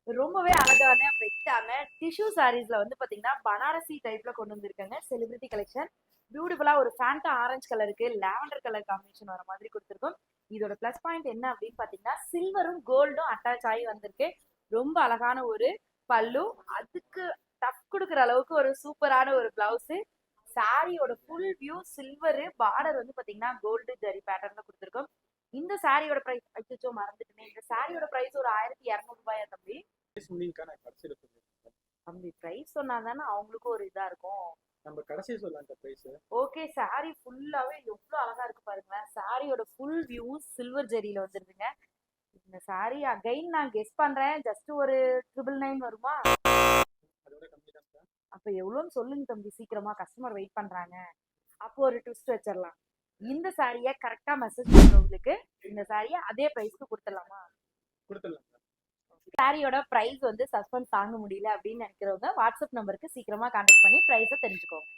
ரொம்பவே அழகான வெட்டான டிஷ்யூ சாரீஸ்ல வந்து பாத்தீங்கன்னா பனாரசி டைப்ல கொண்டு வந்திருக்காங்க. செலிபிரிட்டி கலெக்ஷன் பியூட்டிஃபுல்லா ஒரு ஃபேண்டா ஆரஞ்சு கலருக்கு லாவெண்டர் கலர் காம்பினேஷன் வர மாதிரி கொடுத்துருக்கோம். இதோட பிளஸ் பாயிண்ட் என்ன அப்படின்னு பாத்தீங்கன்னா சில்வரும் கோல்டும் அட்டாச் ஆகி வந்திருக்கு. ரொம்ப அழகான ஒரு பல்லு, அதுக்கு டஃப் கொடுக்குற அளவுக்கு ஒரு சூப்பரான ஒரு பிளவுஸ். சாரியோட ஃபுல் வியூ சில்வரு, பார்டர் வந்து பாத்தீங்கன்னா கோல்டு ஜரி பேட்டர்ன்ல கொடுத்துருக்கோம். இந்த சாரியோட பிரைஸ் அச்சோ மறந்துட்டுமே, இந்த சாரியோட பிரைஸ் ஒரு 1200 தம்பி. சொன்னீங்கக்கா, நான் கடைசியில சொல்லிருக்கேன். தம்பி பிரைஸ் சொன்னாதானே அவங்களுக்கும் ஒரு இதா இருக்கும். நம்ம கடைசியா சொல்லலாம் பிரைஸ். ஓகே, சாரி ஃபுல்லாவே எவ்வளவு அழகா இருக்கு பாருங்களேன். சாரியோட ஃபுல் வியூ சில்வர் ஜெரியில வந்துருதுங்க. இந்த சாரி அகைன் நான் கெஸ் பண்றேன், ஜஸ்ட் ஒரு 999 வருமா? அதோட கம்மி தான் சார். அப்ப எவ்வளோன்னு சொல்லுங்க தம்பி, சீக்கிரமா கஸ்டமர் வெயிட் பண்றாங்க. அப்போ ஒரு ட்விஸ்ட் வச்சிடலாம். இந்த சாரியை கரெக்டா மெசேஜ் பண்றவங்களுக்கு இந்த சாரியை அதே பிரைஸ்க்கு கொடுத்துடலாமா? கொடுத்துடலாம் சார். சாரியோட பிரைஸ் வந்து சஸ்பென்ஸ் தாங்க முடியல அப்படின்னு நினைக்கிறவங்க வாட்ஸ்அப் நம்பருக்கு சீக்கிரமா கான்டாக்ட் பண்ணி பிரைஸை தெரிஞ்சுக்கோங்க.